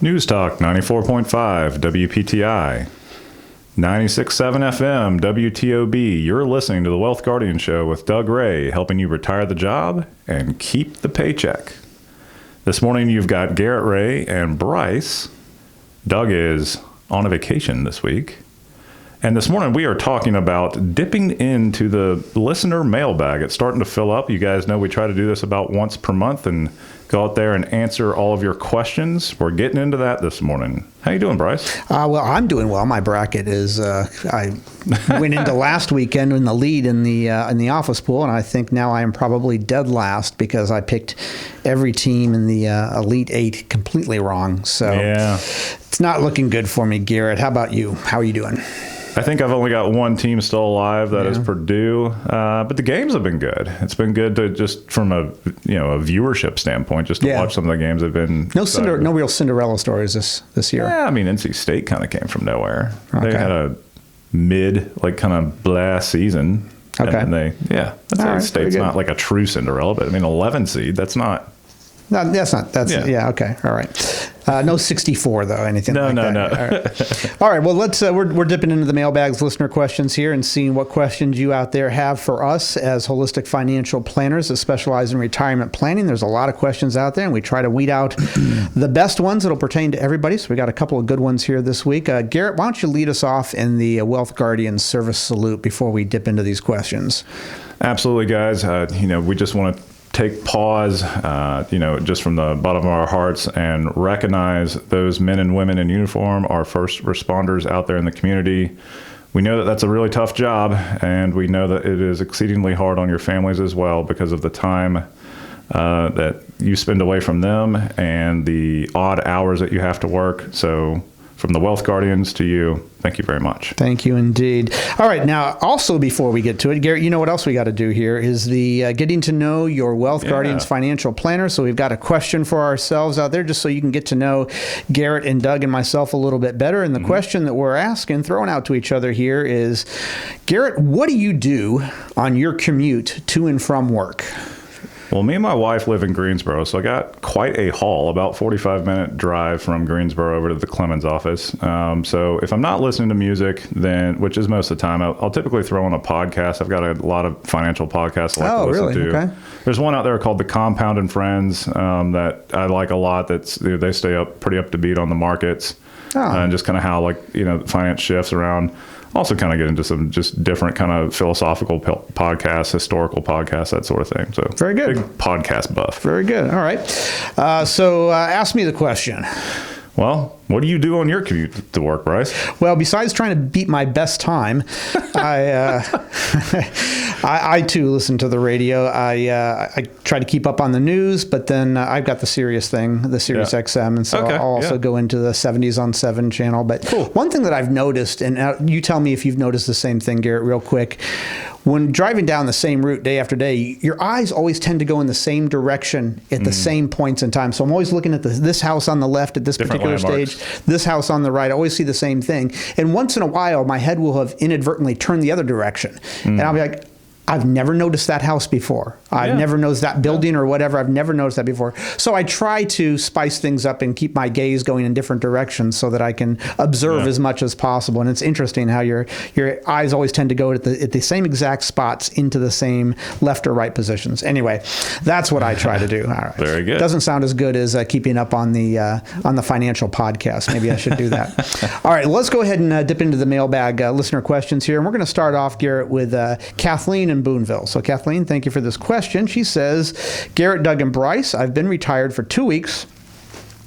News Talk 94.5 WPTI, 96.7 FM WTOB. You're listening to the Wealth Guardian Show with Doug Ray, helping you retire the job and keep the paycheck. This morning you've got Garrett Ray and Brice. Doug is on a vacation this week. And this morning we are talking about dipping into the listener mailbag. It's starting to fill up. You guys know we try to do this about once per month and go out there and answer all of your questions. We're getting into that this morning. How you doing, Brice? Well, I'm doing well. My bracket is, I went into last weekend in the lead in the office pool, and I think now I am probably dead last because I picked every team in the Elite Eight completely wrong. So yeah, it's not looking good for me, Garrett. How about you? How are you doing? I think I've only got one team still alive. That is Purdue. But the games have been good. It's been good to just from a viewership standpoint, just to watch some of the games. Have been no real Cinderella stories this year. Yeah, I mean NC State kind of came from nowhere. Okay. They had a mid kind of blah season. Okay. And State's not like a true Cinderella, but I mean 11 seed. That's not. No, that's not. That's okay. All right. No 64 though. Anything? No. All right. All right. Well, let's. We're dipping into the mailbags, listener questions here, and seeing what questions you out there have for us as holistic financial planners that specialize in retirement planning. There's a lot of questions out there, and we try to weed out the best ones that'll pertain to everybody. So we got a couple of good ones here this week. Garrett, why don't you lead us off in the Wealth Guardian service salute before we dip into these questions? Absolutely, guys. We just want to take pause, just from the bottom of our hearts and recognize those men and women in uniform, our first responders out there in the community. We know that that's a really tough job, and we know that it is exceedingly hard on your families as well because of the time that you spend away from them and the odd hours that you have to work. So from the Wealth Guardians to you, thank you very much. Thank you indeed. All right. Now, also before we get to it, Garrett, you know what else we got to do here is the getting to know your Wealth Guardians financial planner. So we've got a question for ourselves out there just so you can get to know Garrett and Doug and myself a little bit better. And the question that we're asking, throwing out to each other here is, Garrett, what do you do on your commute to and from work? Well, me and my wife live in Greensboro, so I got quite a haul, about 45-minute drive from Greensboro over to the Clemens office. So if I'm not listening to music, then, which is most of the time, I'll typically throw on a podcast. I've got a lot of financial podcasts I like to listen to. Okay. There's one out there called The Compound and Friends that I like a lot. They stay pretty up to beat on the markets and just kind of how finance shifts around. Also kind of get into some just different kind of philosophical podcasts, historical podcasts, that sort of thing. So very good. Big podcast buff. Very good. All right. So ask me the question. Well, what do you do on your commute to work, Brice? Well, besides trying to beat my best time, I too listen to the radio. I try to keep up on the news, but then I've got the Sirius thing, the Sirius XM, and so I'll also go into the 70s on 7 channel. But one thing that I've noticed, and you tell me if you've noticed the same thing, Garrett, real quick. When driving down the same route day after day, your eyes always tend to go in the same direction at the same points in time. So I'm always looking at this house on the left at this particular stage, this house on the right. I always see the same thing. And once in a while, my head will have inadvertently turned the other direction. And I'll be like, I've never noticed that house before. I've never noticed that building or whatever. I've never noticed that before. So I try to spice things up and keep my gaze going in different directions so that I can observe as much as possible. And it's interesting how your eyes always tend to go at the same exact spots into the same left or right positions. Anyway, that's what I try to do. All right. Very good. Doesn't sound as good as keeping up on the financial podcast. Maybe I should do that. All right, let's go ahead and dip into the mailbag listener questions here. And we're going to start off, Garrett, with Kathleen in Boonville. So Kathleen, thank you for this question. She says, Garrett, Doug, and Brice, I've been retired for 2 weeks,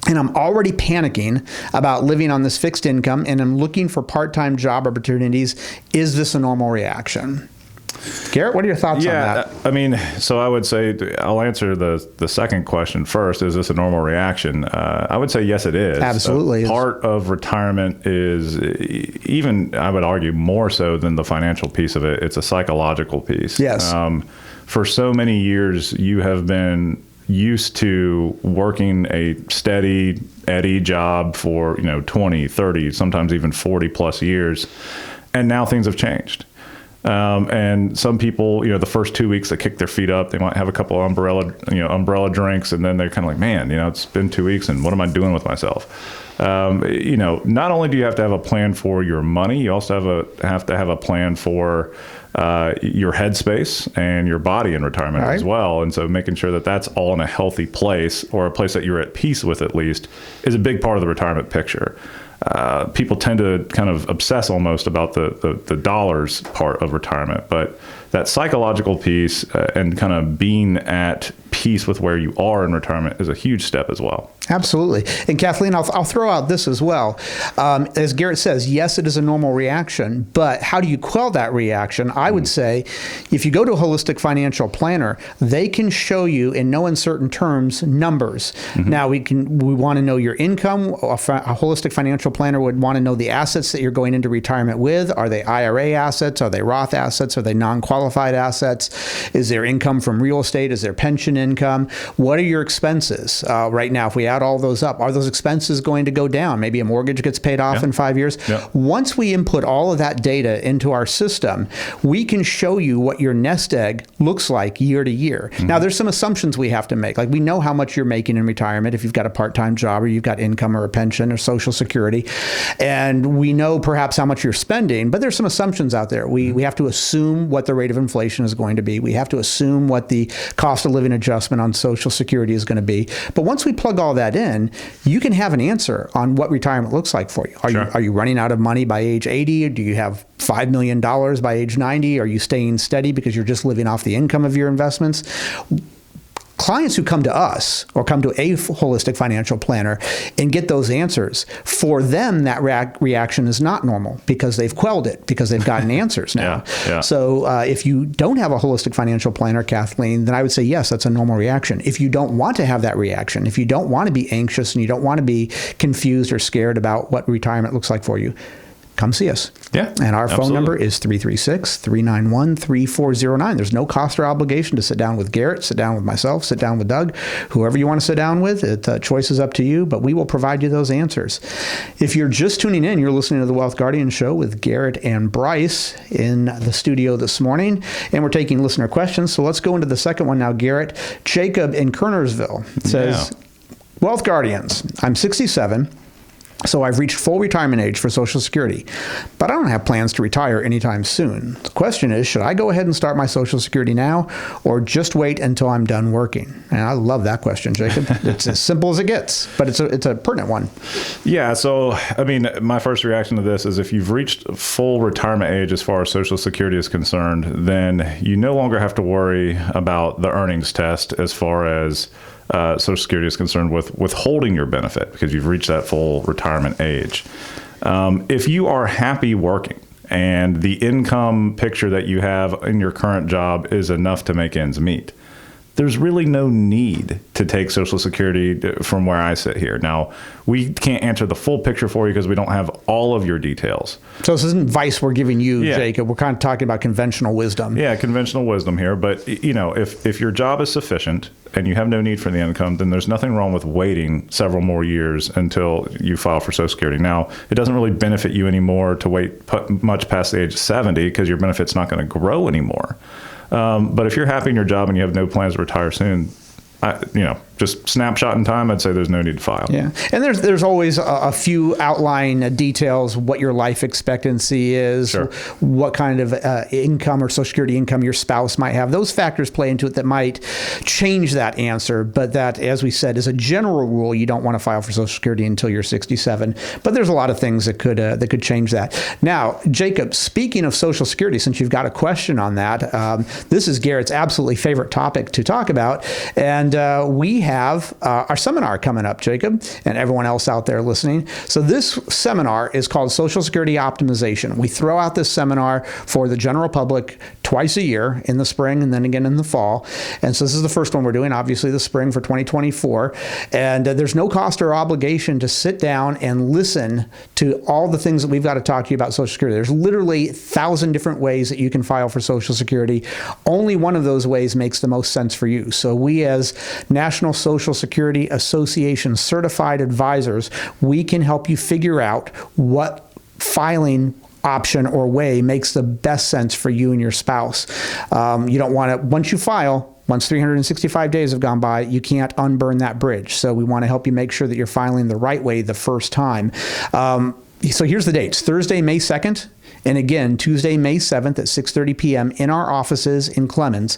and I'm already panicking about living on this fixed income, and I'm looking for part-time job opportunities. Is this a normal reaction? Garrett, what are your thoughts on that? I mean, so I would say, I'll answer the second question first. Is this a normal reaction? I would say yes, it is. Absolutely. Part of retirement is even, I would argue, more so than the financial piece of it. It's a psychological piece. Yes. For so many years, you have been used to working a steady Eddie job for 20, 30, sometimes even 40 plus years. And now things have changed. And some people, the first 2 weeks they kick their feet up. They might have a couple of umbrella drinks, and then they're kind of like, man, it's been 2 weeks, and what am I doing with myself? Not only do you have to have a plan for your money, you also have to have a plan for your headspace and your body in retirement as well. And so making sure that that's all in a healthy place, or a place that you're at peace with at least, is a big part of the retirement picture. People tend to kind of obsess almost about the dollars part of retirement, but that psychological piece and kind of being at peace with where you are in retirement is a huge step as well. Absolutely. And Kathleen, I'll throw out this as well. As Garrett says, yes, it is a normal reaction, but how do you quell that reaction? I would say if you go to a holistic financial planner, they can show you in no uncertain terms numbers. Now we want to know your income. A holistic financial planner would want to know the assets that you're going into retirement with. Are they IRA assets? Are they Roth assets? Are they non-qualified assets? Is there income from real estate? Is there pension income? What are your expenses? Right now, if we add all those up, are those expenses going to go down? Maybe a mortgage gets paid off in 5 years. Once we input all of that data into our system, we can show you what your nest egg looks like year to year. Now, there's some assumptions we have to make. Like, we know how much you're making in retirement if you've got a part-time job, or you've got income or a pension or Social Security. And we know perhaps how much you're spending, but there's some assumptions out there. We have to assume what the rate of inflation is going to be. We have to assume what the cost of living adjustment on Social Security is going to be. But once we plug all that in, you can have an answer on what retirement looks like for you. Are you running out of money by age 80? Do you have $5 million by age 90? Are you staying steady because you're just living off the income of your investments? Clients who come to us or come to a holistic financial planner and get those answers, for them, that reaction is not normal because they've quelled it, because they've gotten answers now. So if you don't have a holistic financial planner, Kathleen, then I would say, yes, that's a normal reaction. If you don't want to have that reaction, if you don't want to be anxious and you don't want to be confused or scared about what retirement looks like for you, come see us. And our phone number is 336-391-3409. There's no cost or obligation to sit down with Garrett, sit down with myself, sit down with Doug, whoever you want to sit down with. Choice is up to you, but we will provide you those answers. If you're just tuning in, you're listening to the Wealth Guardian Show with Garrett and Brice in the studio this morning, and we're taking listener questions. So let's go into the second one now, Garrett. Jacob in Kernersville says, Wealth Guardians, I'm 67. So I've reached full retirement age for Social Security, but I don't have plans to retire anytime soon. The question is, should I go ahead and start my Social Security now, or just wait until I'm done working? And I love that question, Jacob. It's as simple as it gets, but it's a pertinent one. Yeah. So, I mean, my first reaction to this is, if you've reached full retirement age as far as Social Security is concerned, then you no longer have to worry about the earnings test as far as Social Security is concerned with withholding your benefit, because you've reached that full retirement age. If you are happy working and the income picture that you have in your current job is enough to make ends meet, there's really no need to take Social Security from where I sit here. Now, we can't answer the full picture for you because we don't have all of your details. So this isn't advice we're giving you, Jacob. We're kind of talking about conventional wisdom. Yeah, conventional wisdom here. But, if your job is sufficient and you have no need for the income, then there's nothing wrong with waiting several more years until you file for Social Security. Now, it doesn't really benefit you anymore to wait much past the age of 70, because your benefit's not going to grow anymore. But if you're happy in your job and you have no plans to retire soon, just snapshot in time, I'd say there's no need to file. Yeah. And there's always a few outline details, what your life expectancy is, what kind of income or Social Security income your spouse might have. Those factors play into it that might change that answer. But that, as we said, is a general rule. You don't want to file for Social Security until you're 67. But there's a lot of things that could change that. Now, Jacob, speaking of Social Security, since you've got a question on that, this is Garrett's absolutely favorite topic to talk about. And we have our seminar coming up, Jacob, and everyone else out there listening. So this seminar is called Social Security Optimization. We throw out this seminar for the general public twice a year, in the spring and then again in the fall. And so this is the first one we're doing, obviously the spring for 2024. And there's no cost or obligation to sit down and listen to all the things that we've got to talk to you about Social Security. There's literally 1,000 different ways that you can file for Social Security. Only one of those ways makes the most sense for you. So we, as National Social Security Association certified advisors, we can help you figure out what filing option or way makes the best sense for you and your spouse. You don't want to, once you file, once 365 days have gone by, you can't unburn that bridge. So we want to help you make sure that you're filing the right way the first time. So here's the dates. Thursday, May 2nd. And again, Tuesday, May 7th at 6:30 p.m. in our offices in Clemens.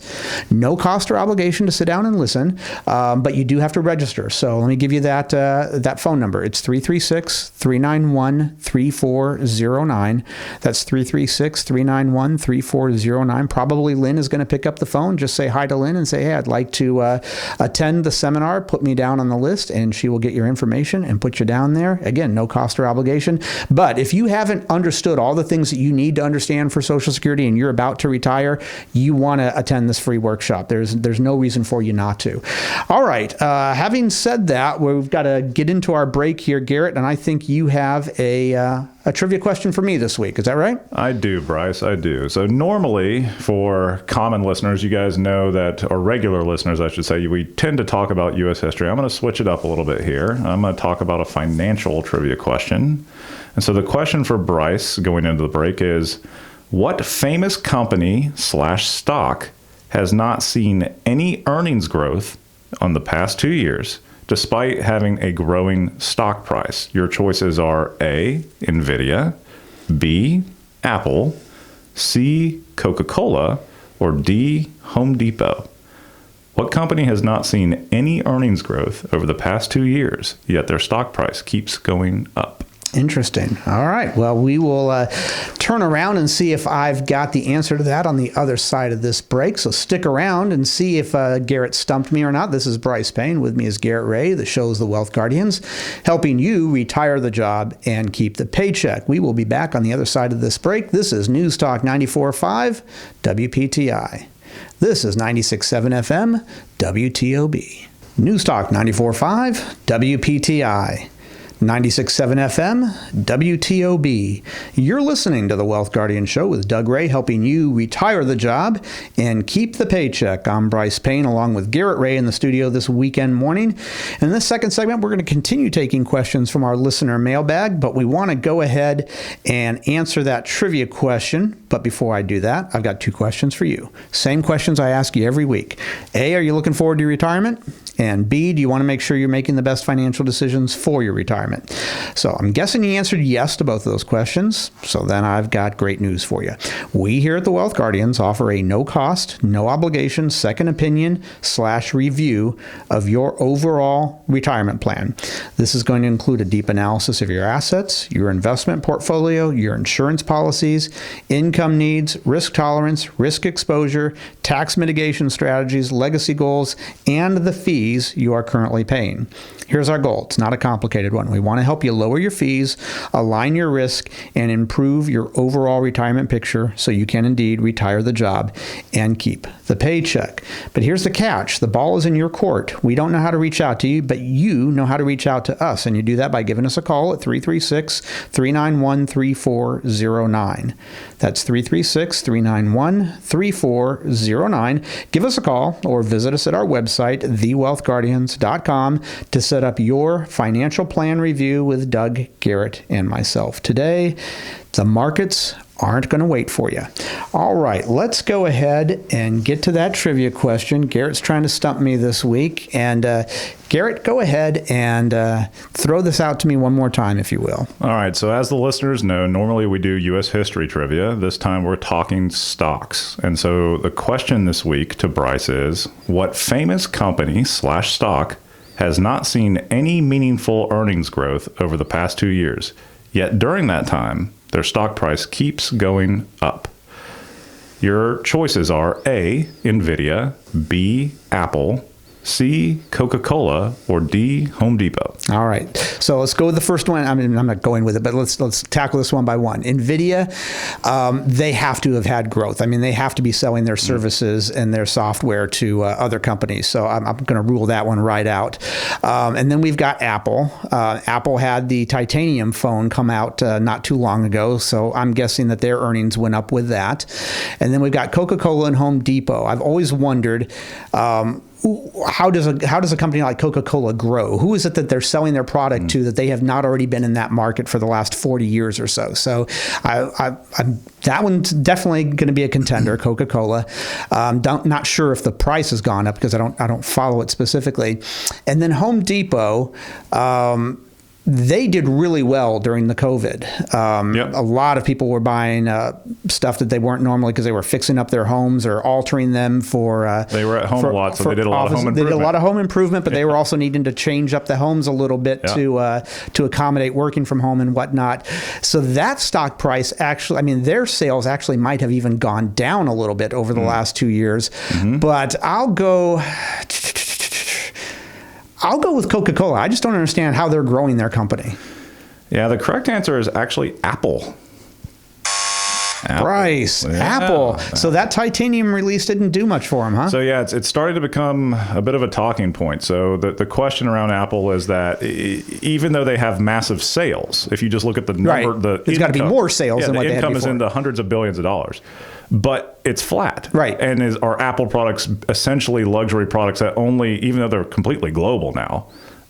No cost or obligation to sit down and listen, but you do have to register. So let me give you that phone number. It's 336-391-3409. That's 336-391-3409. Probably Lynn is going to pick up the phone. Just say hi to Lynn and say, hey, I'd like to attend the seminar. Put me down on the list, and she will get your information and put you down there. Again, no cost or obligation. But if you haven't understood all the things that you need to understand for Social Security and you're about to retire, you want to attend this free workshop. There's no reason for you not to. All right. Having said that, we've got to get into our break here, Garrett, and I think you have a trivia question for me this week. Is that right? I do, Brice. I do. So normally, for common listeners, you guys know that, or regular listeners, I should say, we tend to talk about U.S. history. I'm going to switch it up a little bit here. I'm going to talk about a financial trivia question. And so the question for Brice going into the break is, what famous company/stock has not seen any earnings growth on the past 2 years, despite having a growing stock price? Your choices are A, NVIDIA, B, Apple, C, Coca-Cola, or D, Home Depot. What company has not seen any earnings growth over the past 2 years, yet their stock price keeps going up? Interesting. All right. Well, we will turn around and see if I've got the answer to that on the other side of this break. So stick around and see if Garrett stumped me or not. This is Brice Payne. With me is Garrett Ray. The show's The Wealth Guardians, helping you retire the job and keep the paycheck. We will be back on the other side of this break. This is News Talk 94.5 WPTI. This is 96.7 FM WTOB. News Talk 94.5 WPTI. 96.7 FM, WTOB. You're listening to The Wealth Guardian Show with Doug Ray, helping you retire the job and keep the paycheck. I'm Brice Payne, along with Garrett Ray in the studio this weekend morning. In this second segment, we're going to continue taking questions from our listener mailbag, but we want to go ahead and answer that trivia question. But before I do that, I've got two questions for you. Same questions I ask you every week. A, are you looking forward to your retirement? And B, do you want to make sure you're making the best financial decisions for your retirement? So I'm guessing you answered yes to both of those questions. So then I've got great news for you. We here at the Wealth Guardians offer a no cost, no obligation, second opinion / review of your overall retirement plan. This is going to include a deep analysis of your assets, your investment portfolio, your insurance policies, income needs, risk tolerance, risk exposure, tax mitigation strategies, legacy goals, and the fees you are currently paying. Here's our goal. It's not a complicated one. We want to help you lower your fees, align your risk, and improve your overall retirement picture so you can indeed retire the job and keep the paycheck. But here's the catch. The ball is in your court. We don't know how to reach out to you, but you know how to reach out to us. And you do that by giving us a call at 336-391-3409. That's 336-391-3409. Give us a call or visit us at our website, thewealthguardians.com, to set up your financial plan review with Doug, Garrett, and myself. Today, the markets aren't going to wait for you. All right, let's go ahead and get to that trivia question. Garrett's trying to stump me this week. And Garrett, go ahead and throw this out to me one more time, if you will. All right, so as the listeners know, normally we do U.S. history trivia. This time we're talking stocks. And so the question this week to Brice is, what famous company / stock has not seen any meaningful earnings growth over the past 2 years, yet during that time, their stock price keeps going up? Your choices are A, NVIDIA, B, Apple, C, Coca-Cola, or D, Home Depot. All right. So let's go with the first one. I mean, I'm not going with it, but let's tackle this one by one. NVIDIA, they have to have had growth. I mean, they have to be selling their services and their software to other companies. So I'm going to rule that one right out. And then we've got Apple. Apple had the titanium phone come out not too long ago. So I'm guessing that their earnings went up with that. And then we've got Coca-Cola and Home Depot. I've always wondered, how does a company like Coca-Cola grow? Who is it that they're selling their product to that they have not already been in that market for the last 40 years or so? So that one's definitely going to be a contender, Coca-Cola. Not sure if the price has gone up because I don't follow it specifically. And then Home Depot, they did really well during the COVID. A lot of people were buying stuff that they weren't normally because they were fixing up their homes or altering them for. They were at home a lot, so they did a lot of home improvement. They did a lot of home improvement, but they were also needing to change up the homes a little bit to accommodate working from home and whatnot. So that stock price actually, I mean, their sales actually might have even gone down a little bit over the last 2 years. But I'll go with Coca-Cola. I just don't understand how they're growing their company. Yeah, the correct answer is actually Apple. Brice, Apple. So that titanium release didn't do much for them, huh? So yeah, it's starting to become a bit of a talking point. So the question around Apple is that even though they have massive sales, if you just look at the number, there's got to be more sales than what they had before. The income is in the hundreds of billions of dollars. But it's flat. Right. And are Apple products essentially luxury products that only, even though they're completely global now,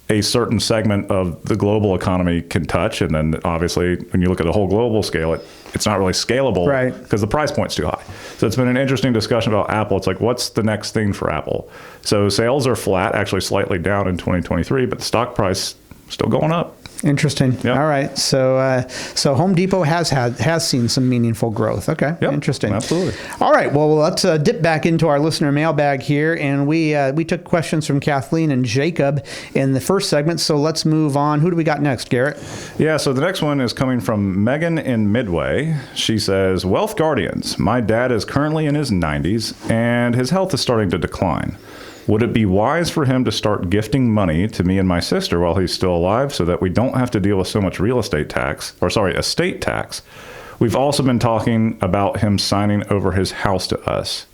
a certain segment of the global economy can touch? And then obviously when you look at a whole global scale, it's not really scalable because the price point's too high. So it's been an interesting discussion about Apple. It's like, what's the next thing for Apple? So sales are flat, actually slightly down in 2023, but the stock price still going up. Interesting. Yep. All right. So Home Depot has seen some meaningful growth. Okay. Yep. Interesting. Absolutely. All right. Well, let's dip back into our listener mailbag here, and we took questions from Kathleen and Jacob in the first segment. So let's move on. Who do we got next, Garrett? Yeah. So the next one is coming from Megan in Midway. She says, "Wealth Guardians. My dad is currently in his 90s, and his health is starting to decline. Would it be wise for him to start gifting money to me and my sister while he's still alive so that we don't have to deal with so much estate tax? We've also been talking about him signing over his house to us.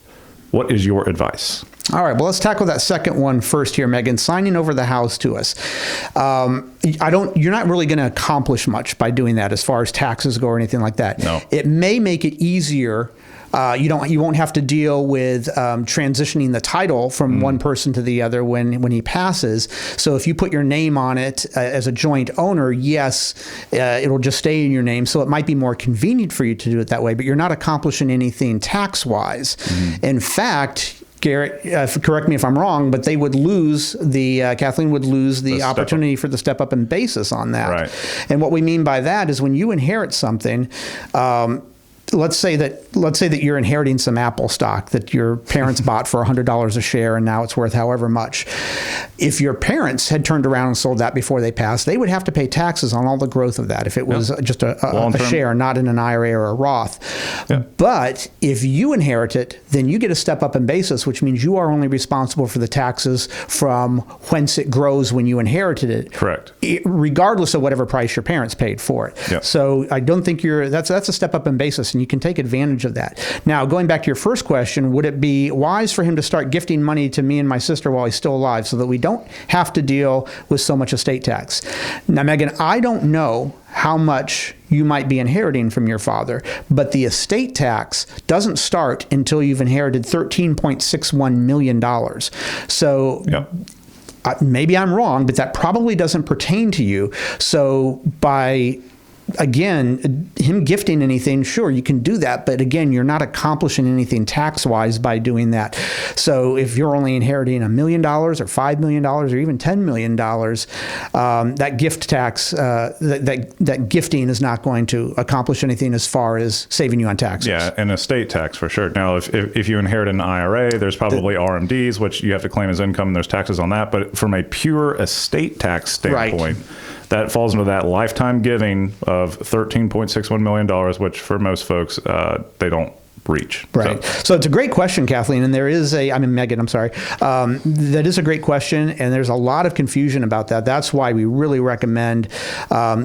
What is your advice?" All right, well, let's tackle that second one first here, Megan. Signing over the house to us. You're not really going to accomplish much by doing that as far as taxes go or anything like that. No. It may make it easier. You won't have to deal with transitioning the title from one person to the other when he passes. So if you put your name on it as a joint owner, yes, it'll just stay in your name. So it might be more convenient for you to do it that way, but you're not accomplishing anything tax-wise. In fact, Garrett, correct me if I'm wrong, but they would lose Kathleen would lose the opportunity for the step up in basis on that. Right. And what we mean by that is when you inherit something, let's say that you're inheriting some Apple stock that your parents bought for $100 a share and now it's worth however much. If your parents had turned around and sold that before they passed, they would have to pay taxes on all the growth of that if it was just a share, not in an IRA or a Roth. But if you inherit it, then you get a step up in basis, which means you are only responsible for the taxes from whence it grows when you inherited it. Correct. Regardless of whatever price your parents paid for it. So I don't think that's a step up in basis, and you can take advantage of that. Now, going back to your first question, would it be wise for him to start gifting money to me and my sister while he's still alive so that we don't have to deal with so much estate tax? Now, Megan, I don't know how much you might be inheriting from your father, but the estate tax doesn't start until you've inherited $13.61 million. So maybe I'm wrong, but that probably doesn't pertain to you. So again, him gifting anything, sure, you can do that. But again, you're not accomplishing anything tax-wise by doing that. So if you're only inheriting $1 million or $5 million or even $10 million, that gift tax, that gifting is not going to accomplish anything as far as saving you on taxes. Yeah, and estate tax for sure. Now, if you inherit an IRA, there's probably RMDs, which you have to claim as income, and there's taxes on that. But from a pure estate tax standpoint, that falls into that lifetime giving of $13.61 million, which for most folks, they don't reach. Right. So it's a great question, Kathleen. And there is Megan, I'm sorry. That is a great question. And there's a lot of confusion about that. That's why we really recommend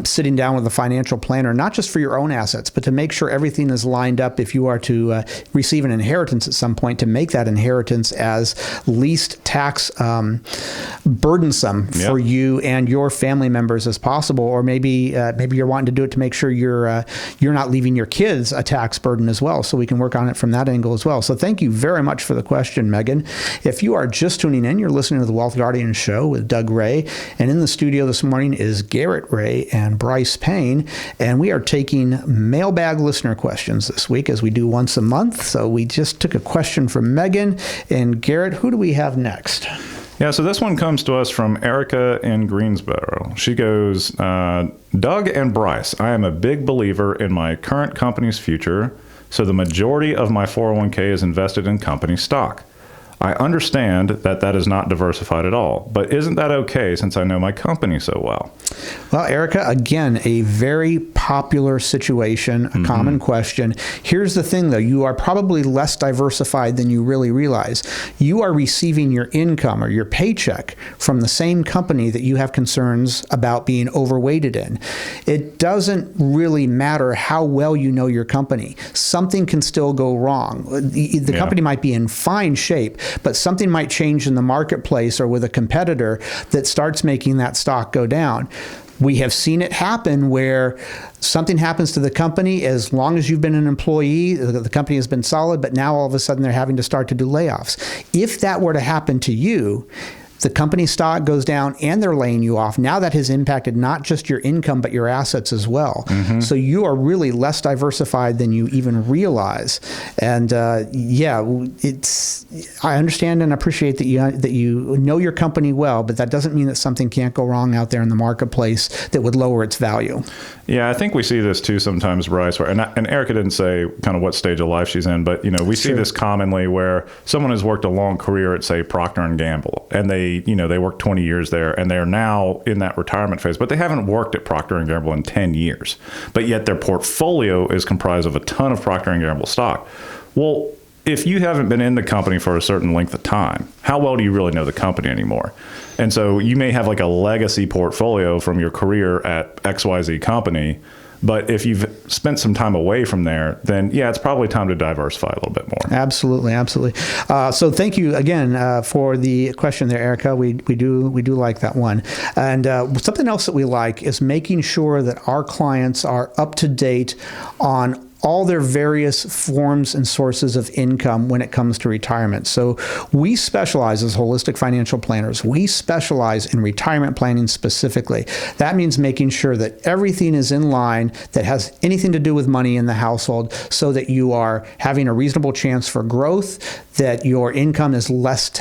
sitting down with a financial planner, not just for your own assets, but to make sure everything is lined up if you are to receive an inheritance at some point, to make that inheritance as least tax burdensome for you and your family members as possible. Or maybe you're wanting to do it to make sure you're not leaving your kids a tax burden as well. So we can work on it from that angle as well. So thank you very much for the question, Megan. If you are just tuning in, you're listening to the Wealth Guardian Show with Doug Ray. And in the studio this morning is Garrett Ray and Brice Payne. And we are taking mailbag listener questions this week, as we do once a month. So we just took a question from Megan. And Garrett, who do we have next? Yeah, so this one comes to us from Erica in Greensboro. She goes, Doug and Brice, I am a big believer in my current company's future, so the majority of my 401k is invested in company stock. I understand that that is not diversified at all, but isn't that okay since I know my company so well? Well, Erica, again, a very popular situation, a common question. Here's the thing, though. You are probably less diversified than you really realize. You are receiving your income or your paycheck from the same company that you have concerns about being overweighted in. It doesn't really matter how well you know your company. Something can still go wrong. The company might be in fine shape, but something might change in the marketplace or with a competitor that starts making that stock go down. We have seen it happen where something happens to the company. As long as you've been an employee, the company has been solid, but now all of a sudden they're having to start to do layoffs. If that were to happen to you, the company stock goes down and they're laying you off. Now that has impacted not just your income, but your assets as well. So you are really less diversified than you even realize. And I understand and appreciate that you know your company well, but that doesn't mean that something can't go wrong out there in the marketplace that would lower its value. Yeah, I think we see this too sometimes, Brice, where, and Erica didn't say kind of what stage of life she's in, but we see this commonly where someone has worked a long career at, say, Procter & Gamble, and they worked 20 years there, and they're now in that retirement phase, but they haven't worked at Procter & Gamble in 10 years, but yet their portfolio is comprised of a ton of Procter & Gamble stock. Well, if you haven't been in the company for a certain length of time, how well do you really know the company anymore? And so you may have like a legacy portfolio from your career at XYZ company, but if you've spent some time away from there, then it's probably time to diversify a little bit more. Absolutely. So thank you again for the question there, Erica. We do like that one. And something else that we like is making sure that our clients are up to date on all their various forms and sources of income when it comes to retirement. So we specialize as holistic financial planners. We specialize in retirement planning specifically. That means making sure that everything is in line that has anything to do with money in the household so that you are having a reasonable chance for growth, that your income is least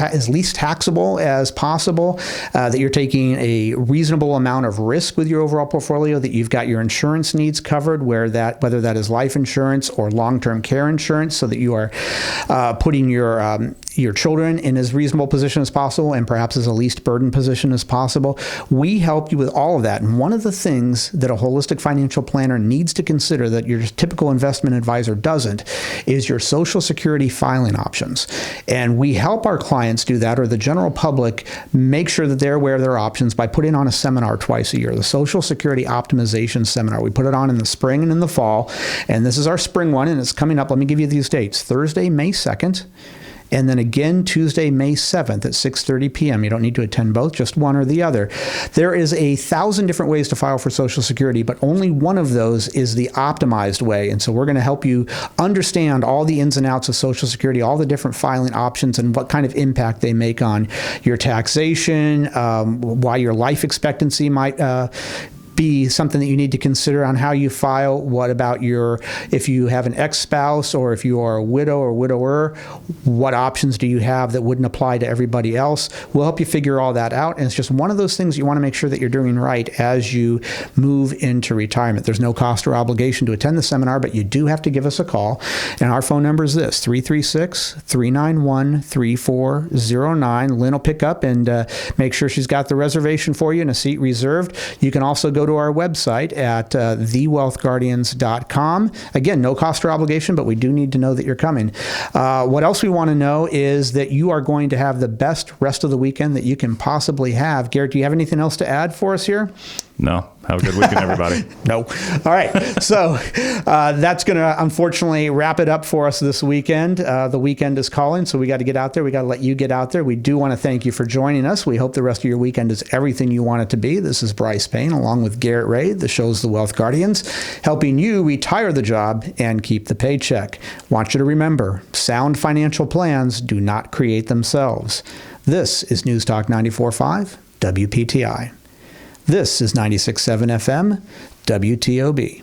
taxable as possible, that you're taking a reasonable amount of risk with your overall portfolio, that you've got your insurance needs covered, whether that is life insurance or long-term care insurance, so that you are putting your children in as reasonable position as possible and perhaps as a least burden position as possible. We help you with all of that. And one of the things that a holistic financial planner needs to consider that your typical investment advisor doesn't is your Social Security filing options. And we help our clients do that, or the general public make sure that they're aware of their options by putting on a seminar twice a year, the Social Security Optimization Seminar. We put it on in the spring and in the fall, and this is our spring one, and it's coming up. Let me give you these dates. Thursday, May 2nd, and then again Tuesday, May 7th at 6:30 p.m. You don't need to attend both, just one or the other. There is 1,000 different ways to file for Social Security, but only one of those is the optimized way. And so we're going to help you understand all the ins and outs of Social Security, all the different filing options, and what kind of impact they make on your taxation, why your life expectancy might be something that you need to consider on how you file. What about if you have an ex-spouse, or if you are a widow or widower, what options do you have that wouldn't apply to everybody else? We'll help you figure all that out. And it's just one of those things you want to make sure that you're doing right as you move into retirement. There's no cost or obligation to attend the seminar, but you do have to give us a call. And our phone number is this, 336-391-3409. Lynn will pick up and make sure she's got the reservation for you and a seat reserved. You can also go to our website at thewealthguardians.com. Again, no cost or obligation, but we do need to know that you're coming. What else we want to know is that you are going to have the best rest of the weekend that you can possibly have. Garrett, do you have anything else to add for us here? No. Have a good weekend, everybody. No. All right. So that's going to unfortunately wrap it up for us this weekend. The weekend is calling, so we got to get out there. We got to let you get out there. We do want to thank you for joining us. We hope the rest of your weekend is everything you want it to be. This is Brice Payne, along with Garrett Ray. The show's The Wealth Guardians, helping you retire the job and keep the paycheck. Want you to remember, sound financial plans do not create themselves. This is News Talk 94.5 WPTI. This is 96.7 FM, WTOB.